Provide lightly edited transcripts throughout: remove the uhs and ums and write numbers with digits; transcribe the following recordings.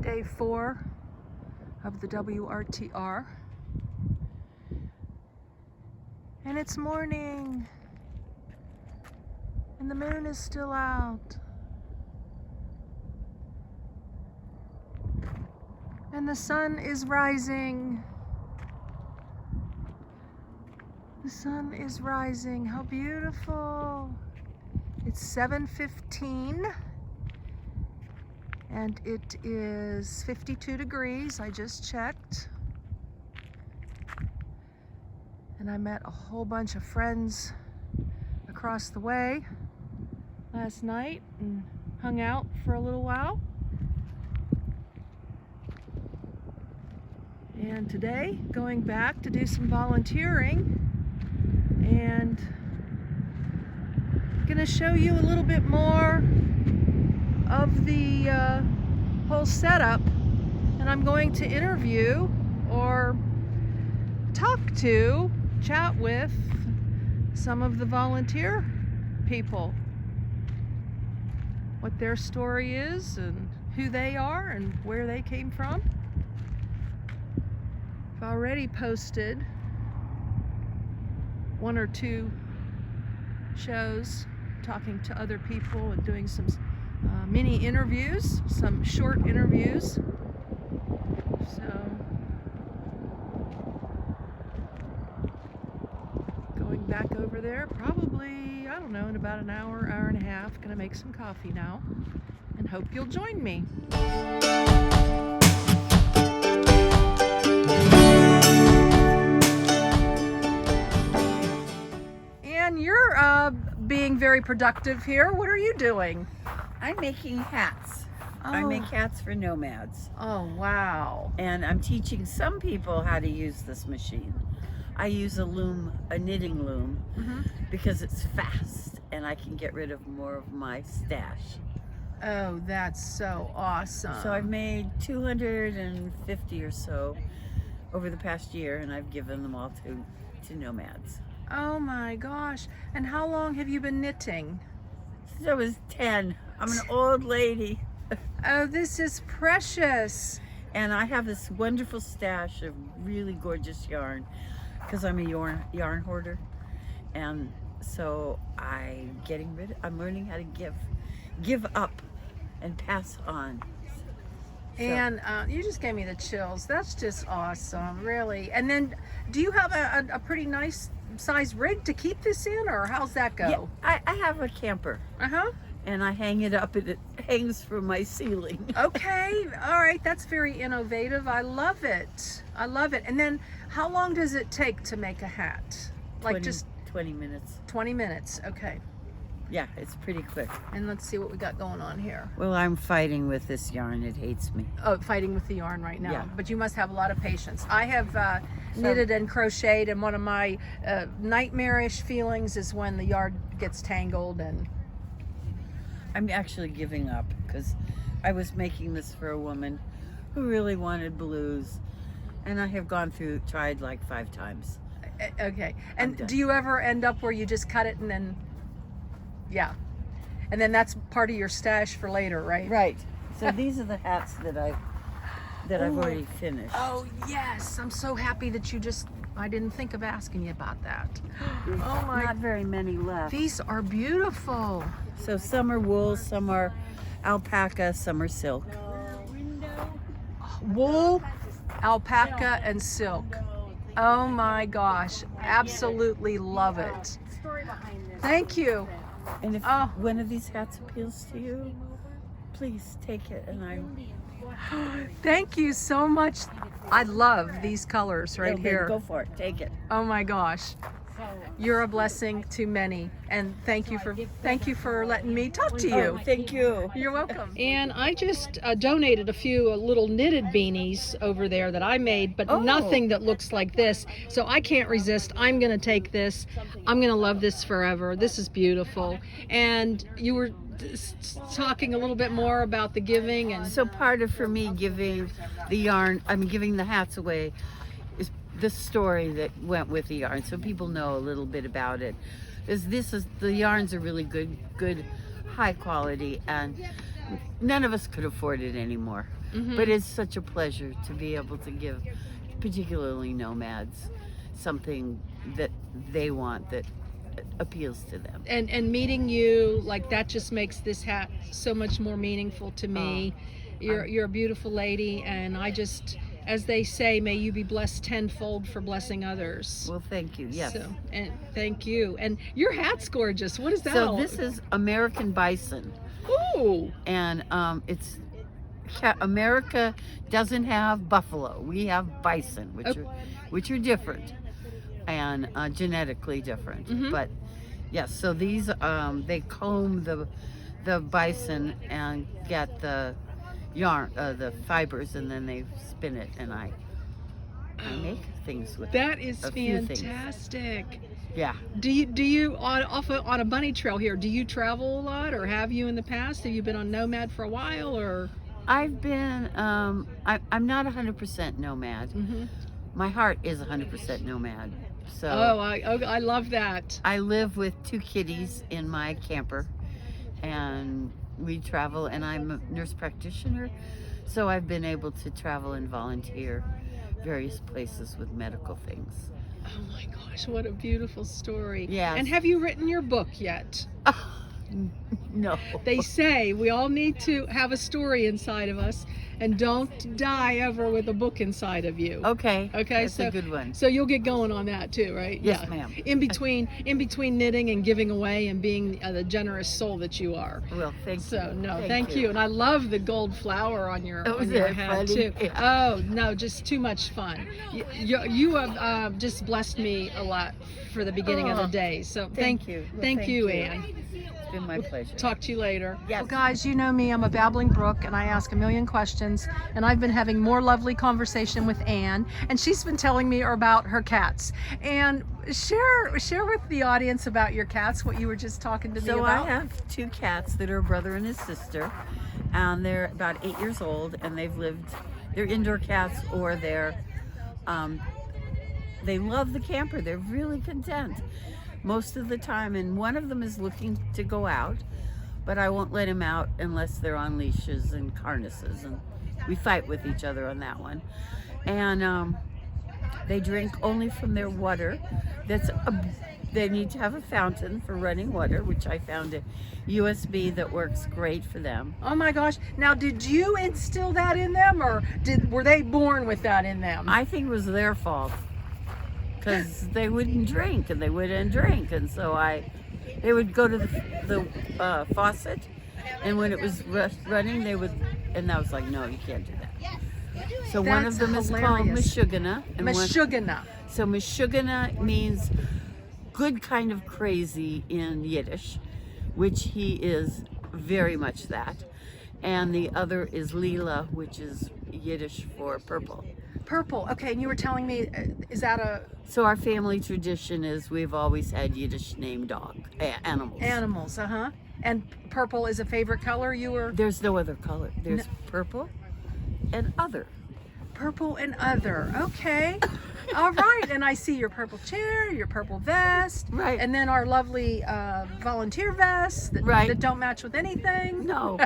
Day 4 of the WRTR. And it's morning. And the moon is still out. And the sun is rising. The sun is rising. How beautiful. It's 7:15 and it is 52 degrees. I just checked. And I met a whole bunch of friends across the way last night and hung out for a little while. And today, going back to do some volunteering, and I'm gonna show you a little bit more of the whole setup, and I'm going to interview or chat with some of the volunteer people, what their story is and who they are and where they came from. I've already posted 1 or 2 shows talking to other people and doing some mini interviews, some short interviews. So going back over there probably, I don't know, in about an hour, hour and a half. Gonna make some coffee now and hope you'll join me. And you're being very productive here. What are you doing? I'm making hats. Oh. I make hats for nomads. Oh, wow. And I'm teaching some people how to use this machine. I use a knitting loom, because it's fast and I can get rid of more of my stash. Oh, that's so awesome. So I've made 250 or so over the past year, and I've given them all to nomads. Oh my gosh. And how long have you been knitting? Since I was 10. I'm an old lady. Oh, this is precious. And I have this wonderful stash of really gorgeous yarn because I'm a yarn hoarder. And so I'm learning how to give up and pass on. So. And you just gave me the chills. That's just awesome, really. And then do you have a pretty nice size rig to keep this in, or how's that go? Yeah, I have a camper. And I hang it up, and it hangs from my ceiling. Okay, all right, that's very innovative. I love it. I love it. And then how long does it take to make a hat? Like 20 minutes. 20 minutes, okay. Yeah, it's pretty quick. And let's see what we got going on here. Well, I'm fighting with this yarn. It hates me. Oh, fighting with the yarn right now. Yeah. But you must have a lot of patience. I have knitted and crocheted, and one of my nightmarish feelings is when the yarn gets tangled. And I'm actually giving up because I was making this for a woman who really wanted blues, and I have tried like 5 times. Okay. And do you ever end up where you just cut it and then, yeah, and then that's part of your stash for later, right? Right. So these are the hats that I've already finished. Oh yes, I'm so happy that I didn't think of asking you about that. Oh my. Not very many left. These are beautiful. So some are wool, some are alpaca, some are silk. Wool, alpaca, and silk. Oh my gosh, absolutely love it. Thank you. And if one of these hats appeals to you, please take it. And thank you so much. I love these colors right here. Go for it, take it. Oh my gosh. You're a blessing to many, and thank you for letting me talk to you. Oh, thank you. You're welcome. And I just donated a few little knitted beanies over there that I made, but nothing that looks like this. So I can't resist. I'm gonna take this. I'm gonna love this forever. This is beautiful. And you were talking a little bit more about the giving, and so part of for me giving the hats away is the story that went with the yarn, so people know a little bit about it. The yarns are really good high quality, and none of us could afford it anymore. But it's such a pleasure to be able to give, particularly nomads, something that they want that appeals to them. And meeting you, like, that just makes this hat so much more meaningful to me. You're a beautiful lady, and I just, as they say, may you be blessed tenfold for blessing others. Well, thank you. Yes. So, and thank you. And your hat's gorgeous. What is that? So this is American bison. Ooh. And America doesn't have buffalo. We have bison, which are different and genetically different. But yes, so these they comb the bison and get the yarn, the fibers, and then they spin it, and I make things with that is a few fantastic. things. Yeah. Do you on a bunny trail here? Do you travel a lot, or have you in the past? Have you been on Nomad for a while, or? I've been. I'm not 100% nomad. My heart is 100% nomad. So. I love that. I live with 2 kitties in my camper, and we travel. And I'm a nurse practitioner, so I've been able to travel and volunteer various places with medical things. Oh my gosh, what a beautiful story. Yes. And have you written your book yet? No. They say we all need to have a story inside of us, and don't die ever with a book inside of you. Okay. Okay, That's a good one. So you'll get going on that too, right? Yes, ma'am. In between knitting and giving away and being the generous soul that you are. Well, thank you. So no, thank you. And I love the gold flower on your hat funny? too. Yeah. Oh no, just too much fun. You have just blessed me a lot for the beginning of the day. So thank you. Well, thank you, Ann. It's been my pleasure. Talk to you later. Yes. Well, guys, you know me. I'm a babbling brook, and I ask a million questions. And I've been having more lovely conversation with Ann, and she's been telling me about her cats. And share with the audience about your cats, what you were just talking to me So about. I have 2 cats that are a brother and his sister, and they're about 8 years old, and they're indoor cats, or they love the camper. They're really content most of the time, and one of them is looking to go out, but I won't let him out unless they're on leashes and harnesses, and we fight with each other on that one. And they drink only from their water. They need to have a fountain for running water, which I found a USB that works great for them. Oh my gosh. Now, did you instill that in them, or were they born with that in them? I think it was their fault, because they wouldn't drink, and they wouldn't drink, and so they would go to the faucet, and when it was running, and I was like, no, you can't do that. So one of them is called Meshuggah. Meshuggah. So Meshuggah means good kind of crazy in Yiddish, which he is very much that. And the other is Lila, which is Yiddish for purple. Purple. Okay, and you were telling me, is that a... So our family tradition is we've always had Yiddish named animals. Animals, And purple is a favorite color you were... There's no other color. There's purple and other. Purple and other. Okay. All right. And I see your purple chair, your purple vest. Right. And then our lovely volunteer vests that don't match with anything. No.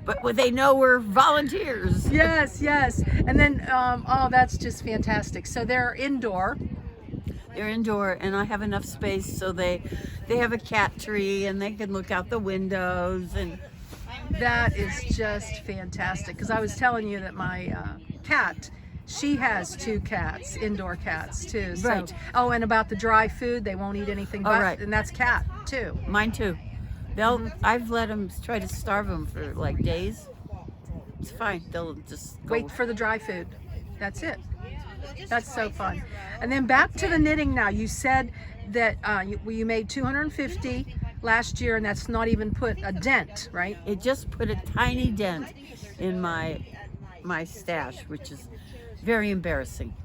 But they know we're volunteers. Yes, yes. And then, that's just fantastic. So they're indoor. They're indoor, and I have enough space so they have a cat tree, and they can look out the windows. And that is just fantastic, because I was telling you that my cat, she has 2 cats, indoor cats too. So, right. Oh, and about the dry food, they won't eat anything but, right. And that's cat too. Mine too. I've let them try to starve them for like days. It's fine. They'll just wait for the dry food. That's it. That's so fun. And then back to the knitting now. You said that you made 250 last year, and that's not even put a dent, right? It just put a tiny dent in my stash, which is very embarrassing.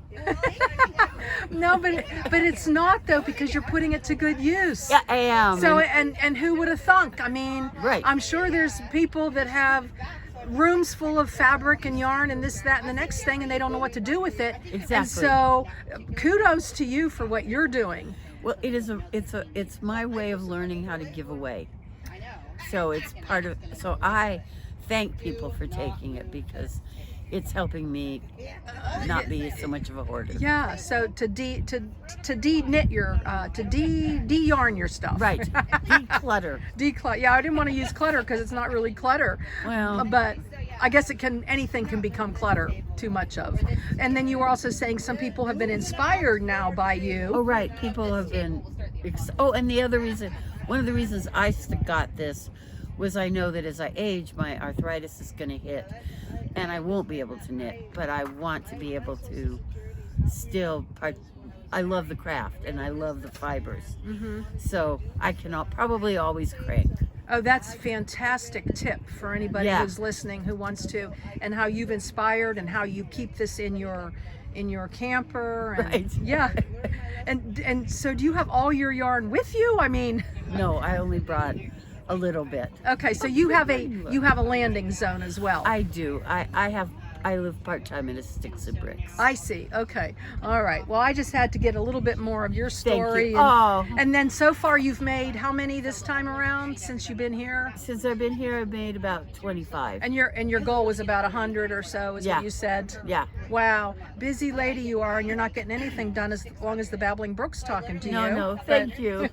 No, but it's not though, because you're putting it to good use. Yeah, I am. So and who would have thunk? I mean, right. I'm sure there's people that have rooms full of fabric and yarn and this, that, and the next thing, and they don't know what to do with it. Exactly. And so, kudos to you for what you're doing. Well, it's my way of learning how to give away. So it's part of, so I thank people for taking it because it's helping me not be so much of a hoarder. Yeah, so to knit your de yarn your stuff. Right. Declutter. Declutter. Yeah, I didn't want to use clutter because it's not really clutter. Well, But I guess anything can become clutter, too much of. And then you were also saying some people have been inspired now by you. oh right, people have been. And the other reason, one of the reasons I got this was I know that as I age, my arthritis is going to hit, and I won't be able to knit. But I want to be able to still I love the craft and I love the fibers, so I can probably always crank. Oh, that's a fantastic tip for anybody Yeah. who's listening who wants to, and how you've inspired and how you keep this in your camper. And, Right. Yeah. And so do you have all your yarn with you? I mean, No, I only brought a little bit. okay, so you have a landing zone as well. I do. I live part-time in a sticks and bricks. I see. Okay. All right. Well, I just had to get a little bit more of your Thank story. you. And then so far you've made how many this time around since you've been here? Since I've been here, I've made about 25. And your goal was about 100 or so, is Yeah. what you said? Yeah. Wow. Busy lady you are, and you're not getting anything done as long as the Babbling Brook's talking to you. No, But- thank you.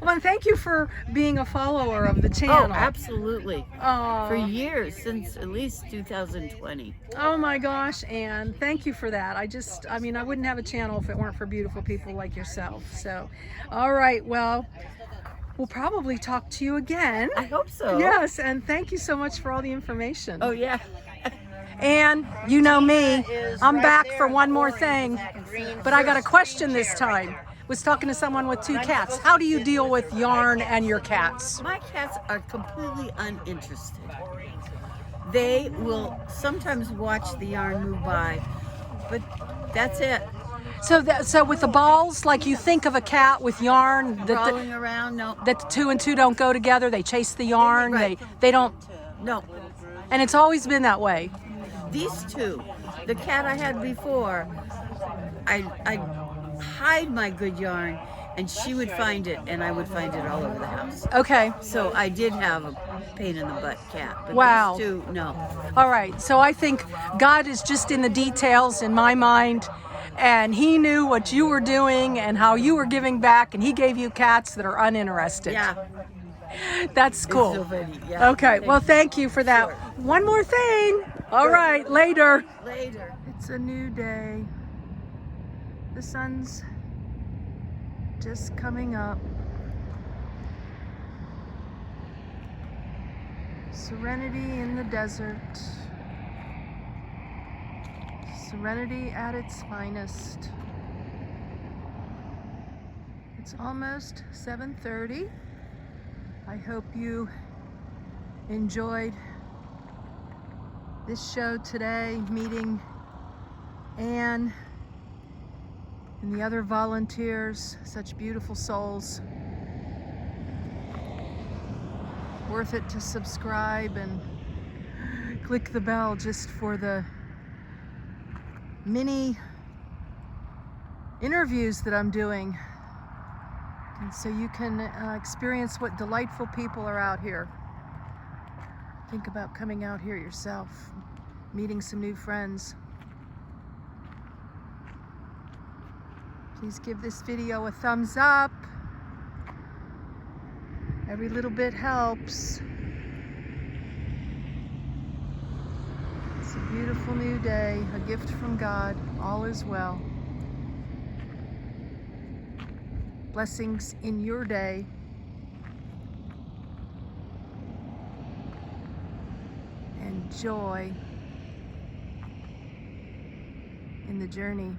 Well, and thank you for being a follower of the channel. Oh, absolutely. Oh. For years, since at least 2020. Oh my gosh, Anne, thank you for that. I mean, I wouldn't have a channel if it weren't for beautiful people like yourself. So, all right, well, we'll probably talk to you again. I hope so. Yes, and thank you so much for all the information. Oh, yeah. And you know me, I'm back for one more thing, but I got a question this time. Was talking to someone with 2 cats. How do you deal with yarn and your cats? My cats are completely uninterested. They will sometimes watch the yarn move by, but that's it. So with the balls, like you think of a cat with yarn Crawling around, no. that the 2 and 2 don't go together. They chase the yarn. Right. They don't, No. and it's always been that way. These two, the cat I had before, I'd hide my good yarn and she would find it and I would find it all over the house. Okay. So I did have a pain in the butt cat. But Wow. these two, no. All right. So I think God is just in the details in my mind, and He knew what you were doing and how you were giving back, and He gave you cats that are uninterested. Yeah. That's cool. It's so funny. Yeah. Okay. Well, thank you for that. Sure. One more thing. All right. Later. Later. It's a new day. The sun's just coming up. Serenity in the desert. Serenity at its finest. It's almost 7:30. I hope you enjoyed this show today, meeting Anne and the other volunteers, such beautiful souls. Worth it to subscribe and click the bell just for the mini interviews that I'm doing, and so you can experience what delightful people are out here. Think about coming out here yourself, meeting some new friends. Please give this video a thumbs up. Every little bit helps. It's a beautiful new day, a gift from God. All is well. Blessings in your day. And joy in the journey.